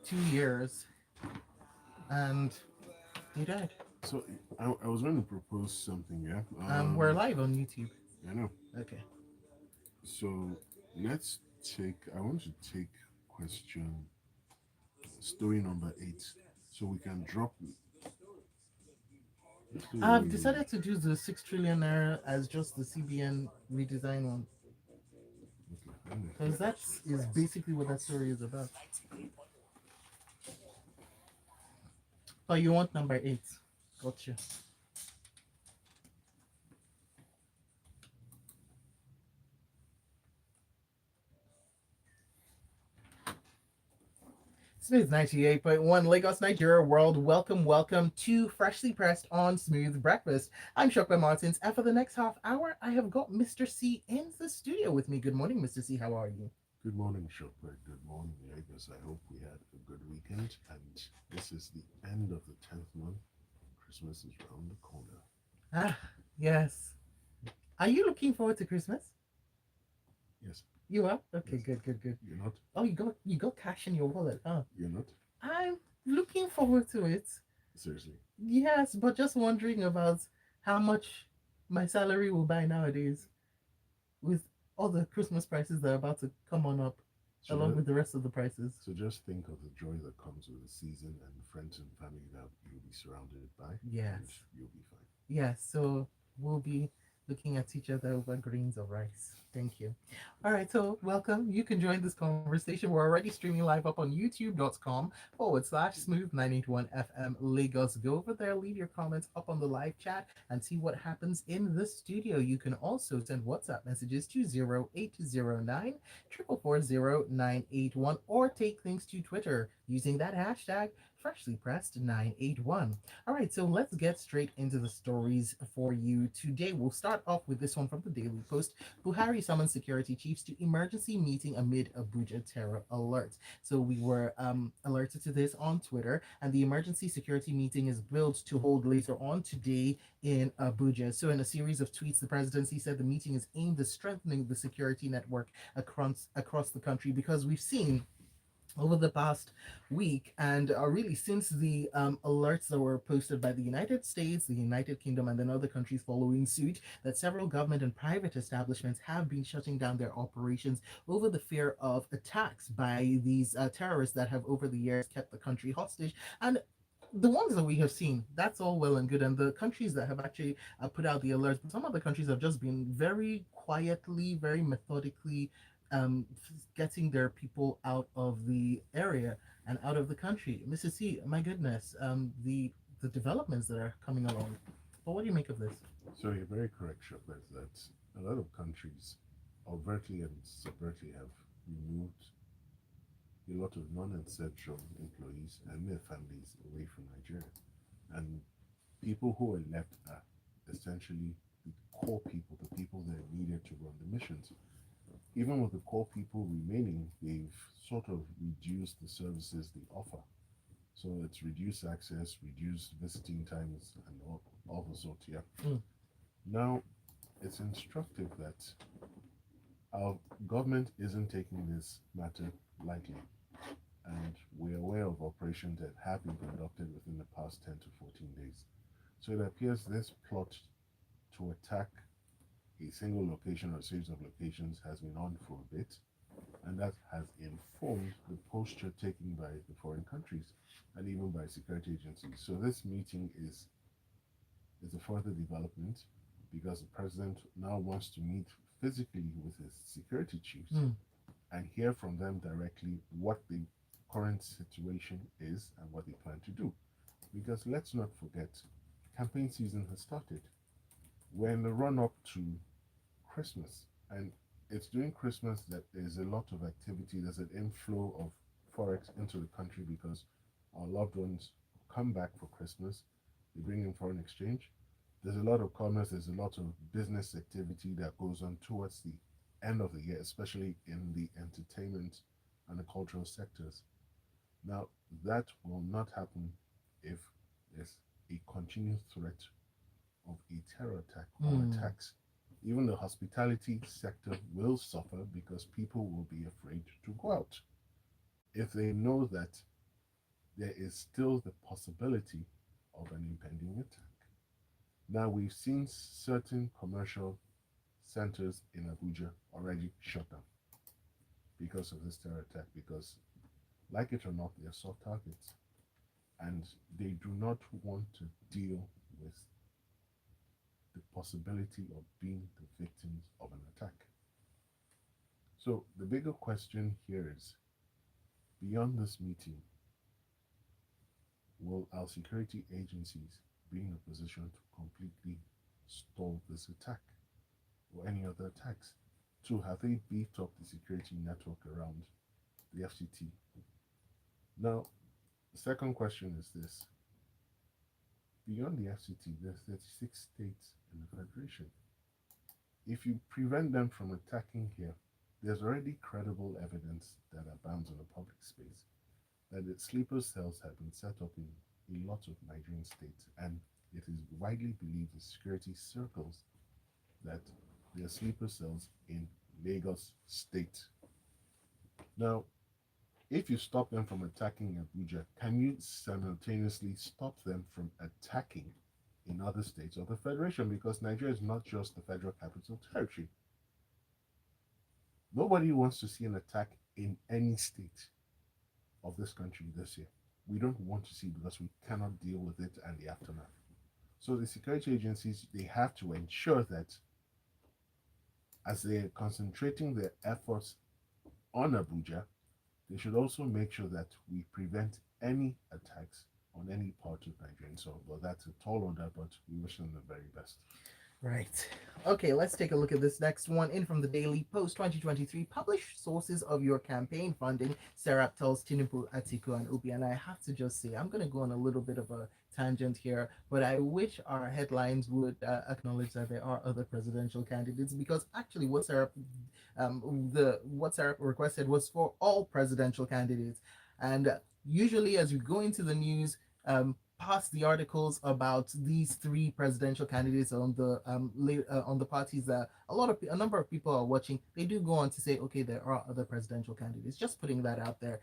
2 years, and he died. So I was going to propose something, yeah. We're live on YouTube. I know. Okay. So let's take. I want to take question story number 8, so we can drop. I've decided to do the 6 trillion naira as just the CBN redesign one Okay, let me because that is basically what that story is about. But you want number 8? Gotcha. Smooth 98.1 Lagos, Nigeria world. Welcome, welcome to Freshly Pressed on Smooth Breakfast. I'm Shokba Martins, and for the next half hour, I have got Mr. C in the studio with me. Good morning, Mr. C. How are you? Good morning, Shopper. Good morning, Lagos. I hope we had a good weekend. And this is the end of the 10th month. Christmas is round the corner. Ah, yes. Are you looking forward to Christmas? Yes, You are? Okay, yes. good, good, good. You're not? Oh, you got cash in your wallet, huh? You're not? I'm looking forward to it. Seriously. Yes, but just wondering about how much my salary will buy nowadays with all the Christmas prices that are about to come on up, So, along with the rest of the prices. so just think of the joy that comes with the season and friends and family that you'll be surrounded by, and Yes. you'll be fine. Yes, so we'll be looking at each other over grains of rice. Thank you. All right, so welcome. You can join this conversation. We're already streaming live up on youtube.com/smooth 981 FM Lagos. Go over there, leave your comments up on the live chat, and see what happens in the studio. You can also send WhatsApp messages to 0809 4440981 or take things to Twitter using that hashtag FreshlyPressed981. All right, so let's get straight into the stories for you today. We'll start off with this one from the Daily Post. Buhari summons security chiefs to emergency meeting amid Abuja terror alert. So we were alerted to this on Twitter, and the emergency security meeting is billed to hold later on today in Abuja. So in a series of tweets, the presidency said the meeting is aimed at strengthening the security network across the country because we've seen over the past week and really since the alerts that were posted by the United States, the United Kingdom, and then other countries following suit, that several government and private establishments have been shutting down their operations over the fear of attacks by these terrorists that have over the years kept the country hostage. And the ones that we have seen, that's all well and good. And the countries that have actually put out the alerts, but some of the countries have just been very quietly, very methodically getting their people out of the area and out of the country. Mrs. C, my goodness, the developments that are coming along. But what do you make of this? So you're very correct, Shopper, that a lot of countries overtly and subvertly have removed a lot of non-essential employees and their families away from Nigeria. And people who are left are essentially the core people, the people that are needed to run the missions. Even with the core people remaining, they've sort of reduced the services they offer. So it's reduced access, reduced visiting times, and all the sort, yeah. Mm. Now, it's instructive that our government isn't taking this matter lightly, and we're aware of operations that have been conducted within the past 10 to 14 days. So it appears this plot to attack a single location or a series of locations has been on for a bit, and that has informed the posture taken by the foreign countries and even by security agencies. So this meeting is a further development because the president now wants to meet physically with his security chiefs Mm. and hear from them directly what the current situation is and what they plan to do. Because let's not forget, campaign season has started. We're in the run up to Christmas, and it's during Christmas that there's a lot of activity. There's an inflow of forex into the country because our loved ones come back for Christmas. They bring in foreign exchange. There's a lot of commerce. There's a lot of business activity that goes on towards the end of the year, especially in the entertainment and the cultural sectors. Now, that will not happen if there's a continued threat of a terror attack or Mm. attacks. Even the hospitality sector will suffer because people will be afraid to go out. if they know that there is still the possibility of an impending attack. Now, we've seen certain commercial centers in Abuja already shut down because of this terror attack, because, like it or not, they are soft targets and they do not want to deal with the possibility of being the victims of an attack. So, the bigger question here is, beyond this meeting, will our security agencies be in a position to completely stall this attack or any other attacks? Two, have they beefed up the security network around the FCT? Now, the second question is this: beyond the FCT, there's 36 states in the Federation. If you prevent them from attacking here, there's already credible evidence that abounds in the public space that the sleeper cells have been set up in a lot of Nigerian states, and it is widely believed in security circles that there are sleeper cells in Lagos State. Now, if you stop them from attacking Abuja, can you simultaneously stop them from attacking in other states of the Federation? Because Nigeria is not just the Federal Capital Territory. Nobody wants to see an attack in any state of this country this year. We don't want to see, because we cannot deal with it and the aftermath. So the security agencies, they have to ensure that as they're concentrating their efforts on Abuja, they should also make sure that we prevent any attacks on any part of Nigeria. So, well, that's a tall order, but we wish them the very best. Right. Okay, let's take a look at this next one in from the Daily Post 2023. Publish sources of your campaign funding. Serap tells Tinubu, Atiku, and Obi. And I have to just say, I'm going to go on a little bit of a tangent here, but I wish our headlines would acknowledge that there are other presidential candidates, because actually what Serap requested was for all presidential candidates. And usually, as you go into the news, past the articles about these three presidential candidates on the parties that a number of people are watching, they do go on to say, okay, there are other presidential candidates. Just putting that out there.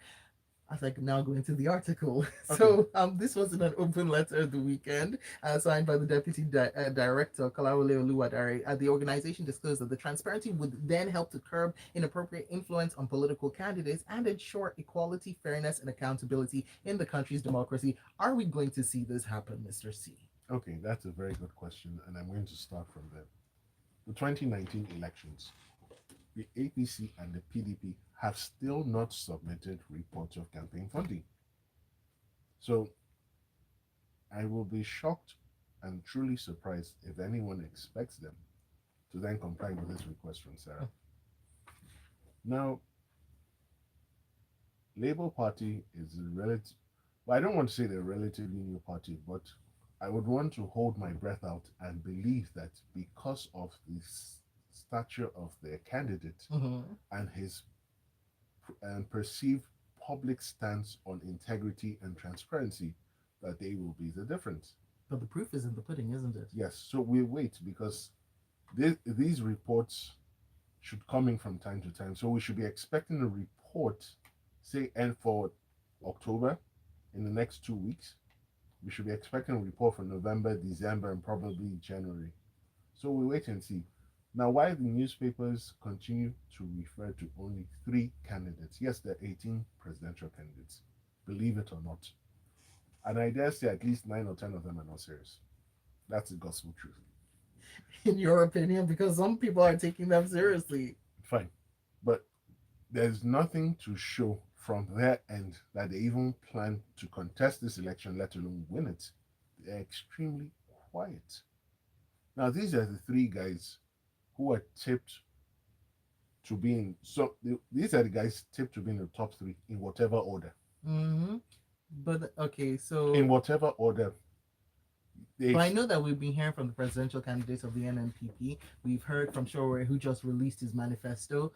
As I now go into the article. Okay. So this was in an open letter the weekend, signed by the Deputy Director, Kalawole Oluwadare. The organization disclosed that the transparency would then help to curb inappropriate influence on political candidates and ensure equality, fairness, and accountability in the country's democracy. Are we going to see this happen, Mr. C? Okay, that's a very good question, and I'm going to start from there. The 2019 elections, the APC and the PDP have still not submitted reports of campaign funding. So I will be shocked and truly surprised if anyone expects them to then comply with this request from Sarah. Now, Labour Party is a relative, well, I don't want to say they're a relatively new party, but I would want to hold my breath out and believe that because of the stature of their candidate and his perceived public stance on integrity and transparency, that they will be the difference. But the proof is in the pudding, isn't it? Yes, so we wait, because these reports should come in from time to time. So we should be expecting a report, say, end for October, in the next 2 weeks. We should be expecting a report for November, December, and probably January. So we wait and see. Now, why the newspapers continue to refer to only 3 candidates? Yes, there are 18 presidential candidates, believe it or not. And I dare say at least 9 or 10 of them are not serious. That's the gospel truth. In your opinion, because some people are taking them seriously. Fine. But there's nothing to show from their end that they even plan to contest this election, let alone win it. They're extremely quiet. Now, these are the 3 guys who are tipped to be in. So these are the guys tipped to be in the top 3 in whatever order. But okay, so in whatever order. But I know that we've been hearing from the presidential candidates of the NNPP. We've heard from Showore, who just released his manifesto.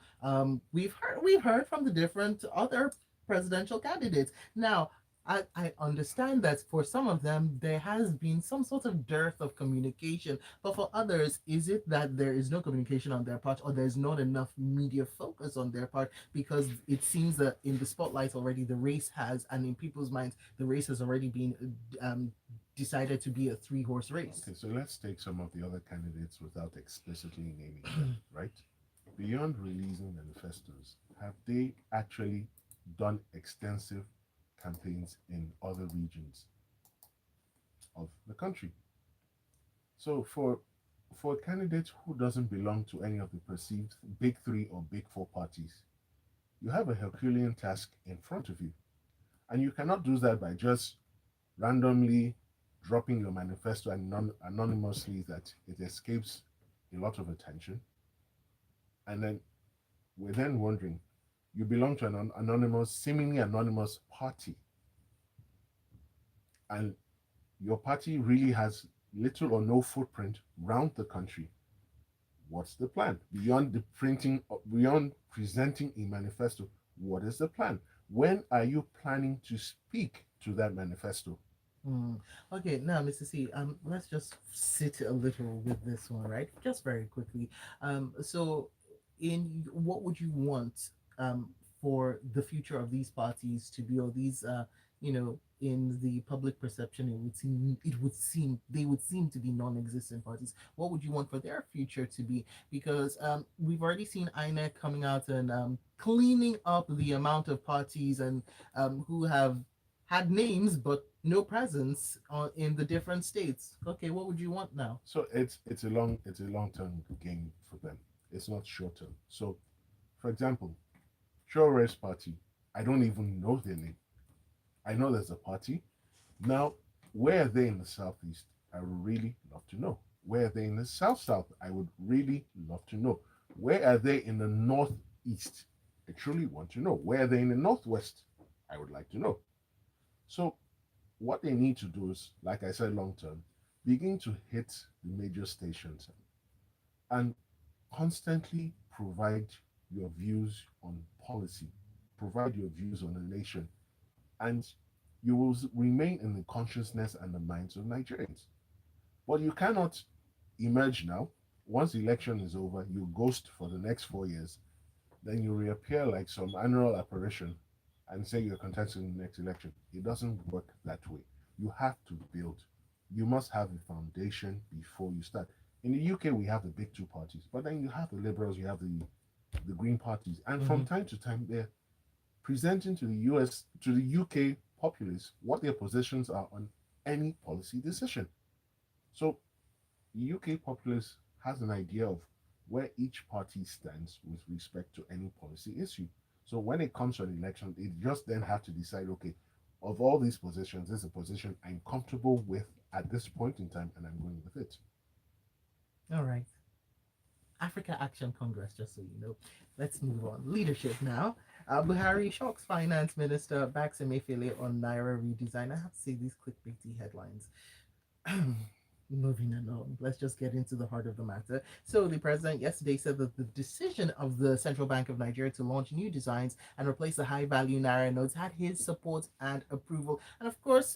We've heard from the different other presidential candidates. Now, I understand that for some of them there has been some sort of dearth of communication, but for others, is it that there is no communication on their part, or there's not enough media focus on their part? Because it seems that in the spotlight already, the race has, and in people's minds, the race has already been decided to be a three-horse race. Okay, so let's take some of the other candidates without explicitly naming them, right? Beyond releasing manifestos, have they actually done extensive campaigns in other regions of the country? So for a candidate who doesn't belong to any of the perceived big three or big four parties, you have a Herculean task in front of you. And you cannot do that by just randomly dropping your manifesto and anonymously that it escapes a lot of attention. And then we're then wondering, you belong to an anonymous, seemingly anonymous party, and your party really has little or no footprint around the country. What's the plan? Beyond the printing, beyond presenting a manifesto, what is the plan? When are you planning to speak to that manifesto? Hmm. Okay, now, Mr. C, let's just sit a little with this one, right? Just very quickly. So, in what would you want for the future of these parties to be, or these, in the public perception, it would seem they would seem to be non-existent parties. What would you want for their future to be? Because we've already seen INEC coming out and cleaning up the amount of parties and who have had names but no presence in the different states. Okay, what would you want now? So it's a long term game for them. It's not short term. So, for example, Sure Rest Party, I don't even know their name. I know there's a party. Now, where are they in the southeast? I would really love to know. Where are they in the south? I would really love to know. Where are they in the northeast? I truly want to know. Where are they in the northwest? I would like to know. So, what they need to do is, like I said, long term, begin to hit the major stations and constantly provide your views on policy, provide your views on the nation, and you will remain in the consciousness and the minds of Nigerians. But you cannot emerge now. Once the election is over, you ghost for the next 4 years, then you reappear like some annual apparition and say you're contesting the next election. It doesn't work that way. You have to build. You must have a foundation before you start. In the UK, we have the big two parties, but then you have the Liberals, you have the Green parties, and from Mm-hmm. time to time they're presenting to the UK populace what their positions are on any policy decision. So the UK populace has an idea of where each party stands with respect to any policy issue. So when it comes to an election, they just then have to decide, okay, of all these positions, this is a position I'm comfortable with at this point in time, and I'm going with it. All right. Africa Action Congress, just so you know. Let's move on. Leadership now. Buhari shocks finance minister, backs Emefiela on Naira redesign. I have to say these clickbaity headlines. Moving along, let's just get into the heart of the matter. So, the president yesterday said that the decision of the Central Bank of Nigeria to launch new designs and replace the high value Naira notes had his support and approval. And of course,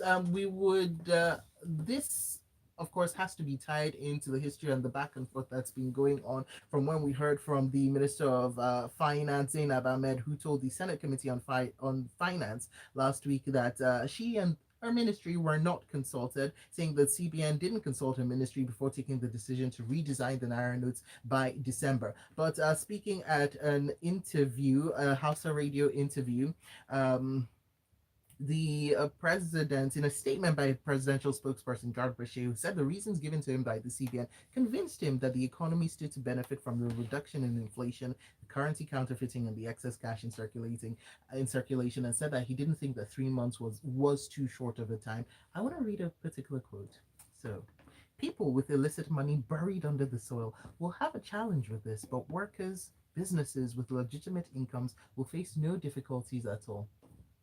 this of course has to be tied into the history and the back and forth that's been going on from when we heard from the Minister of Finance, Zainab Ahmed, who told the Senate Committee on Finance last week that she and her ministry were not consulted, saying that CBN didn't consult her ministry before taking the decision to redesign the Naira notes by December. But speaking at an interview, a Hausa radio interview, um, the president, in a statement by presidential spokesperson Garba Shehu, said the reasons given to him by the CBN convinced him that the economy stood to benefit from the reduction in inflation, the currency counterfeiting, and the excess cash in circulation, and said that he didn't think that 3 months was too short of a time. I want to read a particular quote. So, people with illicit money buried under the soil will have a challenge with this, but workers, businesses with legitimate incomes will face no difficulties at all.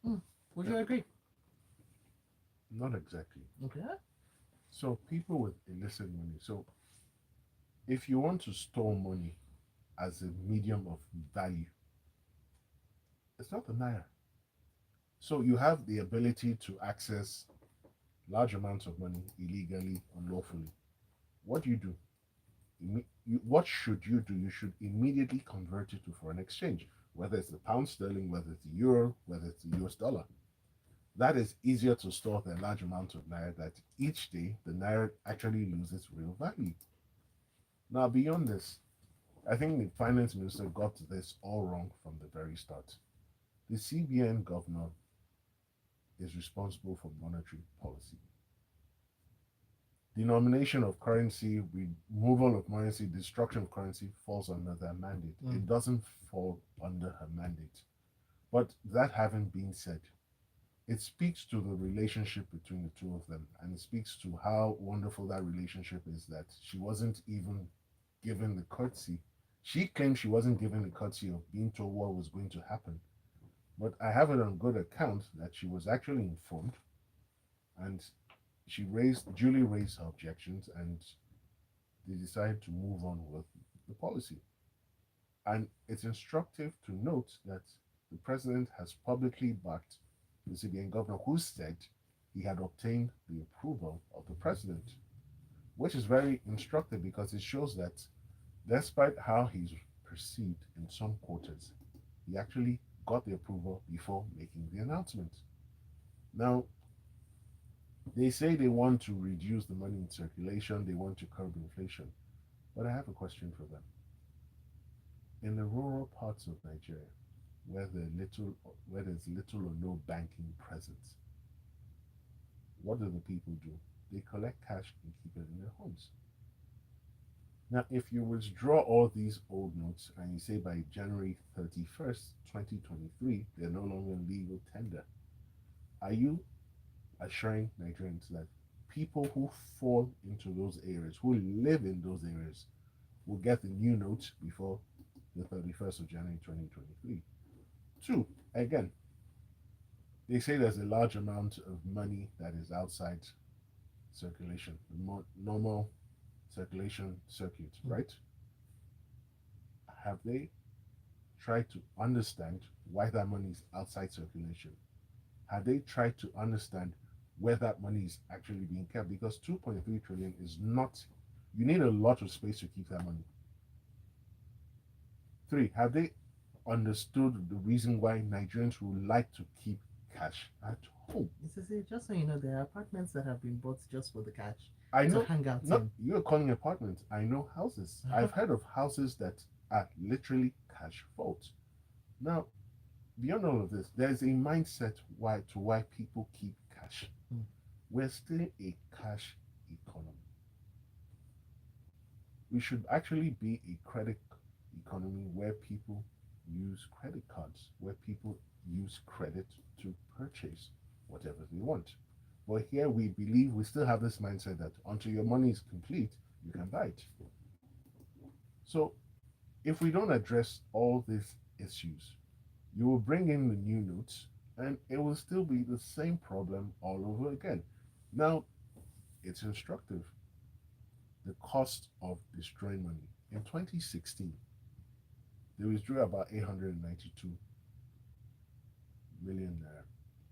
Hmm. Would Uh, you agree? Not exactly. Okay. So people with illicit money. So if you want to store money as a medium of value, it's not the naira. So you have the ability to access large amounts of money illegally, unlawfully. What do you do? What should you do? You should immediately convert it to foreign exchange, whether it's the pound sterling, whether it's the euro, whether it's the US dollar. That is easier to store than large amounts of naira that each day the naira actually loses real value. Now, beyond this, I think the finance minister got this all wrong from the very start. The CBN governor is responsible for monetary policy. Denomination of currency, removal of currency, destruction of currency falls under their mandate. It doesn't fall under her mandate. But that having been said, it speaks to the relationship between the two of them, and it speaks to how wonderful that relationship is, that she wasn't even given the courtesy. She claimed she wasn't given the courtesy of being told what was going to happen. But I have it on good account that she was actually informed, and she duly raised her objections, and they decided to move on with the policy. And it's instructive to note that the president has publicly backed the CBN governor, who said he had obtained the approval of the president, which is very instructive because it shows that despite how he's perceived in some quarters, he actually got the approval before making the announcement. Now, they say they want to reduce the money in circulation, they want to curb inflation. But I have a question for them. In the rural parts of Nigeria, where there's little or no banking presence, what do the people do? They collect cash and keep it in their homes. Now, if you withdraw all these old notes and you say by January 31st, 2023, they're no longer legal tender, are you assuring Nigerians that people who fall into those areas, who live in those areas, will get the new notes before the 31st of January 2023? Two, again, they say there's a large amount of money that is outside circulation, the normal circulation circuit, right? Have they tried to understand why that money is outside circulation? Have they tried to understand where that money is actually being kept? Because 2.3 trillion is not, you need a lot of space to keep that money. Three, have they understood the reason why Nigerians would like to keep cash at home? Just so you know, there are apartments that have been bought just for the cash I know, to hang out not in. you're calling apartments. I know houses. I've heard of houses that are literally cash vault. Now, beyond all of this, there's a mindset why people keep cash. We're still a cash economy. We should actually be a credit economy where people use credit cards, where people use credit to purchase whatever they want. But here we still have this mindset that until your money is complete, you can buy it. So if we don't address all these issues, you will bring in the new notes and it will still be the same problem all over again. Now, it's instructive. The cost of destroying money. In 2016, they withdrew about 892 million naira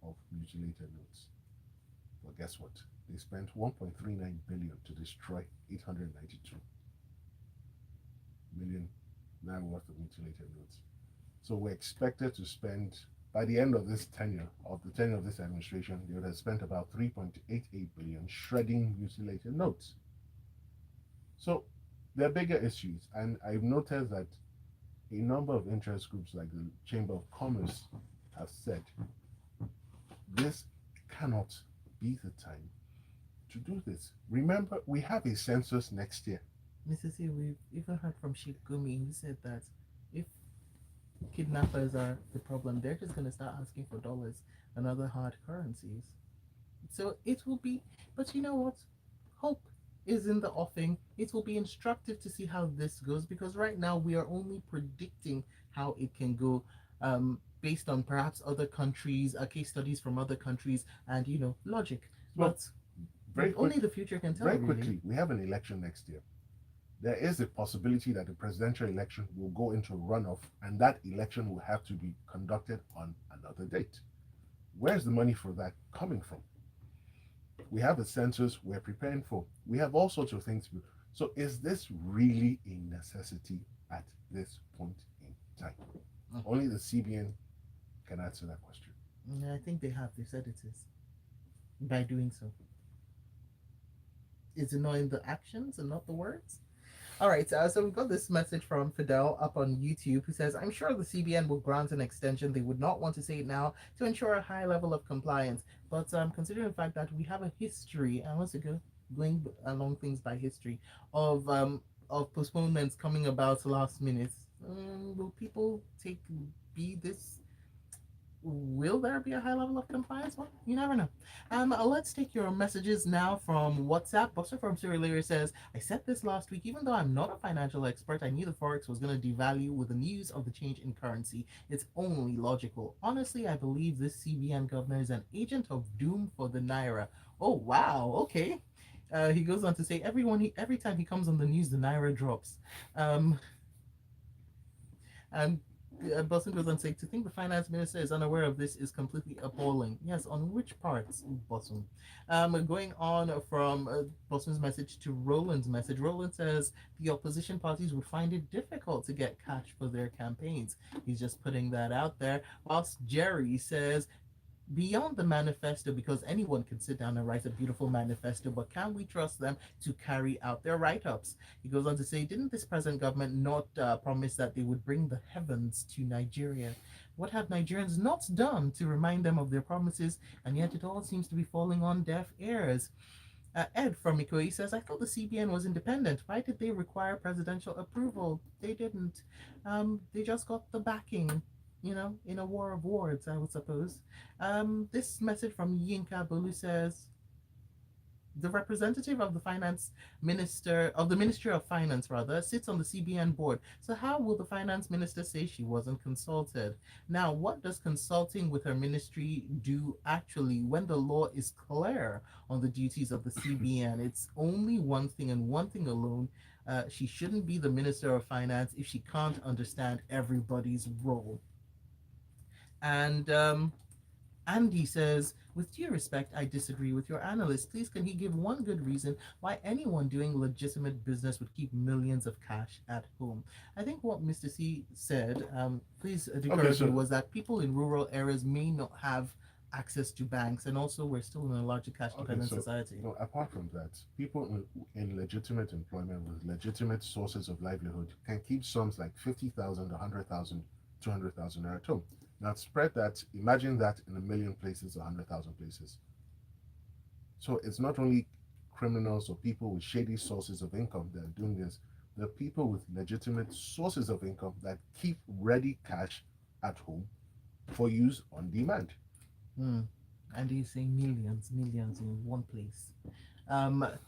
of mutilated notes. But guess what? They spent 1.39 billion to destroy 892 million naira worth of mutilated notes. So we're expected to spend, by the end of this tenure, of the tenure of this administration, they would have spent about 3.88 billion shredding mutilated notes. So there are bigger issues, and I've noticed that a number of interest groups like the Chamber of Commerce have said this cannot be the time to do this. Remember, we have a census next year. Mrs. C, we've even heard from Sheikh Gumi, who said that if kidnappers are the problem, they're just going to start asking for dollars and other hard currencies. So it will be, but you know what? Hope is in the offing. It will be instructive to see how this goes, because right now we are only predicting how it can go, based on perhaps other countries, case studies from other countries, and logic. Well, But only the future can tell. Very really. quickly, we have an election next year. There is a possibility that the presidential election will go into a runoff, and that election will have to be conducted on another date. Where's the money for that coming from? We have the census we're preparing for. We have all sorts of things. So is this really a necessity at this point in time? Mm. Only the CBN can answer that question. I think they have. They said it is by doing so. Is it not in the actions and not the words? All right, so we've got this message from Fidel up on YouTube who says, I'm sure the CBN will grant an extension. They would not want to say it now to ensure a high level of compliance. But considering the fact that we have a history, and once again, going along things by history, of postponements coming about last minute, will people be this will there be a high level of compliance? Well, you never know. Let's take your messages now from WhatsApp. Buster from Sierra Leone says, I said this last week, even though I'm not a financial expert, I knew the Forex was going to devalue with the news of the change in currency. It's only logical. Honestly, I believe this CBN governor is an agent of doom for the Naira. Oh, wow. Okay. He goes on to say, every time he comes on the news, the Naira drops. Um, and Boston goes on to say, to think the finance minister is unaware of this is completely appalling. Yes, on which parts, Boston? Going on from Boston's message to Roland's message, Roland says the opposition parties would find it difficult to get cash for their campaigns. He's just putting that out there. Whilst Jerry says beyond the manifesto, because anyone can sit down and write a beautiful manifesto, but can we trust them to carry out their write-ups? He goes on to say, didn't this present government not promise that they would bring the heavens to Nigeria? What have Nigerians not done to remind them of their promises? And yet it all seems to be falling on deaf ears. Ed from Ikoyi says, I thought the CBN was independent. Why did they require presidential approval? They didn't. They just got the backing, in a war of words, I would suppose. This message from Yinka Bolu says, the representative of the Ministry of Finance rather sits on the CBN board. So how will the finance minister say she wasn't consulted? Now, what does consulting with her ministry do actually when the law is clear on the duties of the CBN? It's only one thing and one thing alone. She shouldn't be the minister of finance if she can't understand everybody's role. And Andy says, with due respect, I disagree with your analyst. Please, can he give one good reason why anyone doing legitimate business would keep millions of cash at home? I think what Mr. C said, please do correct me, was that people in rural areas may not have access to banks, and also we're still in a largely cash dependent society. No, apart from that, people in legitimate employment with legitimate sources of livelihood can keep sums like 50,000, 100,000, 200,000 at home. Now spread that, imagine that in a million places, 100,000 places. So it's not only criminals or people with shady sources of income that are doing this. There are people with legitimate sources of income that keep ready cash at home for use on demand. And he's saying millions in one place.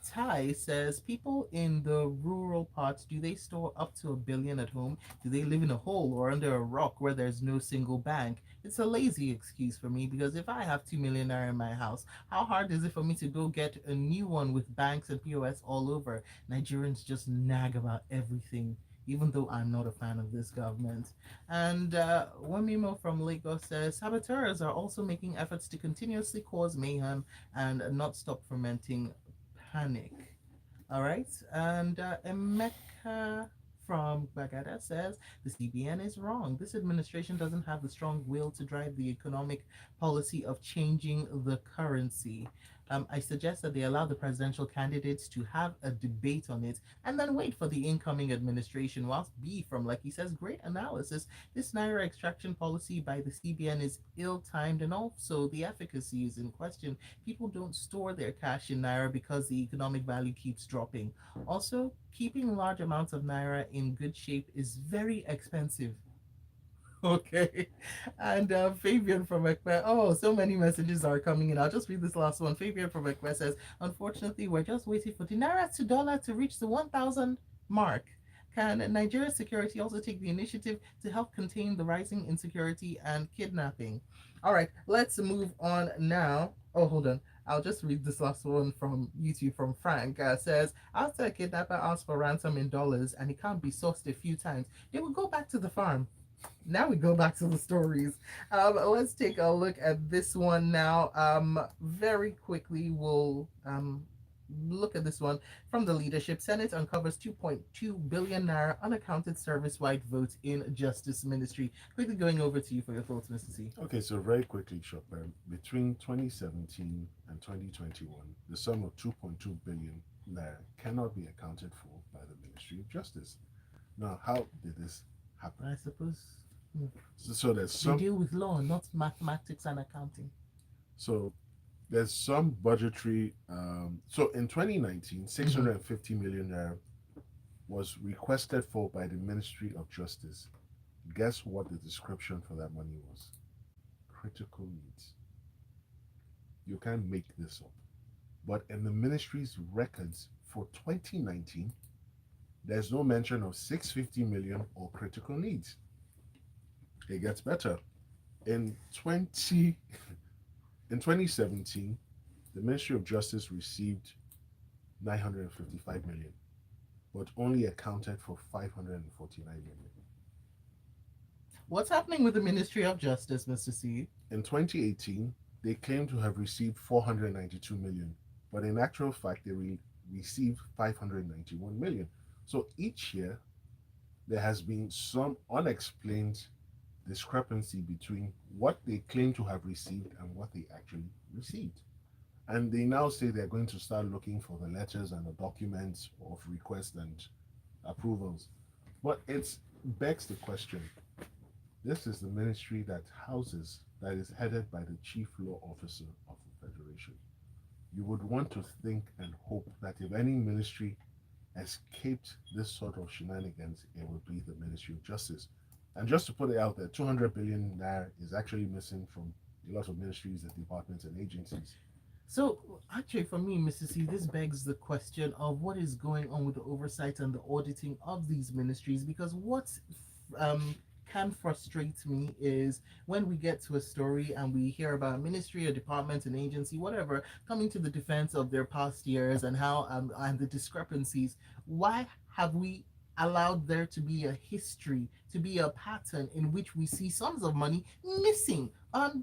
Ty says, people in the rural parts, do they store up to $1 billion at home? Do they live in a hole or under a rock where there's no single bank? It's a lazy excuse for me, because if I have 2 million naira in my house, how hard is it for me to go get a new one with banks and POS all over? Nigerians just nag about everything, even though I'm not a fan of this government. And one memo from Lagos says, saboteurs are also making efforts to continuously cause mayhem and not stop fermenting panic. All right. And Emeka from Bagada says, the CBN is wrong. This administration doesn't have the strong will to drive the economic policy of changing the currency. I suggest that they allow the presidential candidates to have a debate on it and then wait for the incoming administration. Whilst B from Lucky says, great analysis. This Naira extraction policy by the CBN is ill-timed, and also the efficacy is in question. People don't store their cash in Naira because the economic value keeps dropping. Also, keeping large amounts of Naira in good shape is very expensive. Okay. And Fabian from Ekpe. Oh, so many messages are coming in. I'll just read this last one. Fabian from Ekpe says, unfortunately, we're just waiting for the Naira to dollar to reach the 1,000 mark. Can Nigeria's security also take the initiative to help contain the rising insecurity and kidnapping? All right, let's move on now. Oh, hold on. I'll just read this last one from YouTube from Frank. Says, after a kidnapper asks for ransom in dollars and he can't be sourced a few times, they will go back to the farm. Now we go back to the stories. Let's take a look at this one now. Very quickly, we'll look at this one from the leadership. Senate uncovers 2.2 billion naira unaccounted service-wide votes in Justice Ministry. Quickly going over to you for your thoughts, Mr. C. Okay, so very quickly, Chopper, between 2017 and 2021, the sum of 2.2 billion naira cannot be accounted for by the Ministry of Justice. Now, how did this happen? I suppose So there's they some deal with law, not mathematics and accounting. so there's some budgetary so in 2019, Mm-hmm. 650 million naira was requested for by the Ministry of Justice. Guess what the description for that money was? Critical needs. You can't make this up. But in the ministry's records for 2019, there's no mention of 650 million or critical needs. It gets better. In 20 in 2017, the Ministry of Justice received 955 million, but only accounted for 549 million. What's happening with the Ministry of Justice, Mr. C? In 2018, they claimed to have received 492 million, but in actual fact, they received 591 million. So each year, there has been some unexplained discrepancy between what they claim to have received and what they actually received. And they now say they're going to start looking for the letters and the documents of request and approvals. But it begs the question, this is the ministry that is headed by the chief law officer of the Federation. You would want to think and hope that if any ministry escaped this sort of shenanigans, it would be the Ministry of Justice. And just to put it out there, 200 billion naira is actually missing from a lot of ministries and departments and agencies. So, actually, for me, Mr. C, this begs the question of what is going on with the oversight and the auditing of these ministries. Because what um, can frustrate me is when we get to a story and we hear about a ministry, a department, an agency, whatever, coming to the defense of their past years and how and the discrepancies. Why have we allowed there to be a history, to be a pattern in which we see sums of money missing,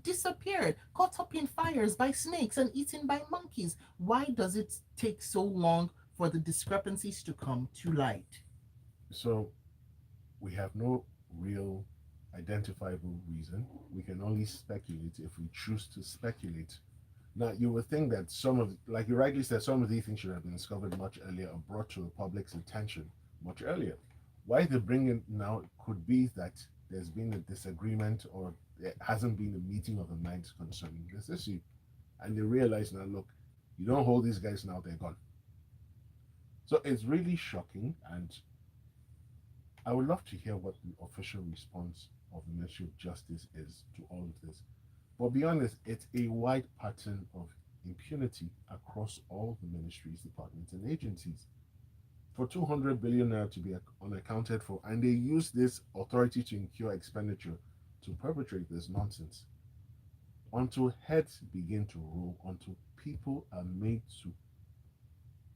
disappeared, caught up in fires by snakes and eaten by monkeys? Why does it take so long for the discrepancies to come to light? So we have no real identifiable reason. We can only speculate if we choose to speculate. Now, you would think that like you rightly said, some of these things should have been discovered much earlier or brought to the public's attention much earlier. Why they bring it now could be that there's been a disagreement or there hasn't been a meeting of the minds concerning this issue. And they realize now, look, you don't hold these guys now, they're gone. So it's really shocking, and I would love to hear what the official response of the Ministry of Justice is to all of this. But be honest, it's a wide pattern of impunity across all the ministries, departments, and agencies. For 200 billion naira to be unaccounted for, and they use this authority to incur expenditure to perpetrate this nonsense. Until heads begin to roll, until people are made to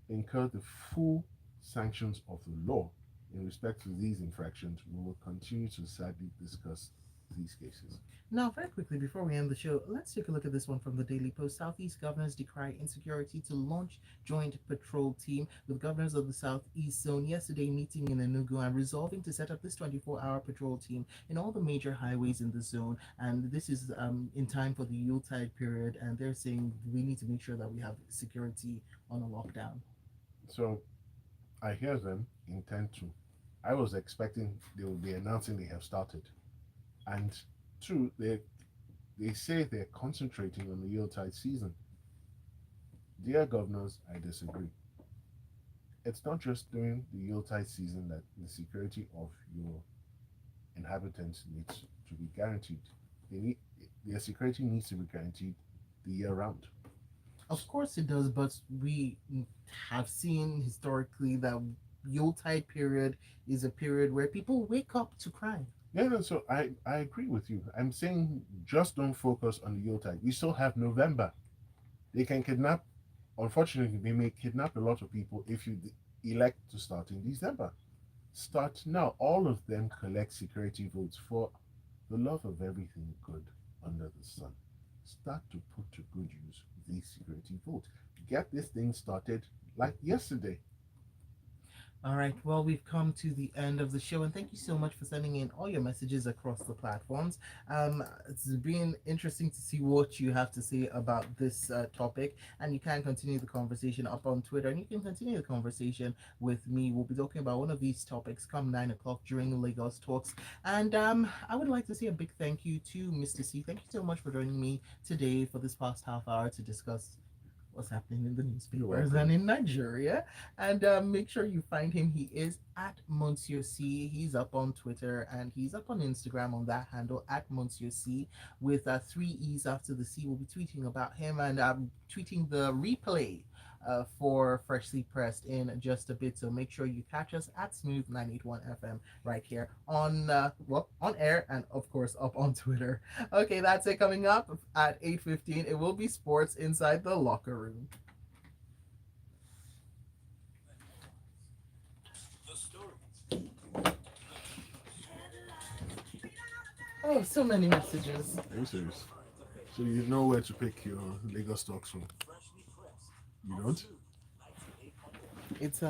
incur the full sanctions of the law in respect to these infractions, we will continue to sadly discuss these cases. Now, very quickly, before we end the show, let's take a look at this one from the Daily Post. Southeast governors decry insecurity to launch joint patrol team with governors of the Southeast zone yesterday meeting in Enugu and resolving to set up this 24-hour patrol team in all the major highways in the zone. And this is in time for the Yuletide period. And they're saying we need to make sure that we have security on a lockdown. So I hear them intend to. I was expecting they will be announcing they have started. And two, they say they're concentrating on the Yuletide season. Dear governors, I disagree. It's not just during the Yuletide season that the security of your inhabitants needs to be guaranteed. They need Their security needs to be guaranteed the year round. Of course it does, but we have seen historically that Yuletide period is a period where people wake up to crime. Yeah, no, so I agree with you. I'm saying just don't focus on the Yuletide. We still have November. They can kidnap, unfortunately, they may kidnap a lot of people if you elect to start in December. Start now. All of them collect security votes for the love of everything good under the sun. Start to put to good use these security votes. Get this thing started like yesterday. All right, well, we've come to the end of the show, and thank you so much for sending in all your messages across the platforms. It's been interesting to see what you have to say about this topic, and you can continue the conversation up on Twitter, and you can continue the conversation with me. We'll be talking about one of these topics come 9 o'clock during the Lagos Talks, and I would like to say a big thank you to Mr. C. Thank you so much for joining me today for this past half hour to discuss what's happening in the You're newspapers and welcome. in Nigeria. And make sure you find him. He is at Monsieur C. He's up on Twitter and he's up on Instagram on that handle at Monsieur C with three E's after the C. We'll be tweeting about him and tweeting the replay for Freshly Pressed in just a bit. So make sure you catch us at Smooth 981 FM right here on on air and of course up on Twitter. Okay, that's it. Coming up at 8:15, it will be sports inside the locker room. Oh, so many messages. Are you serious? So you know where to pick your Lagos stocks from? You don't? It's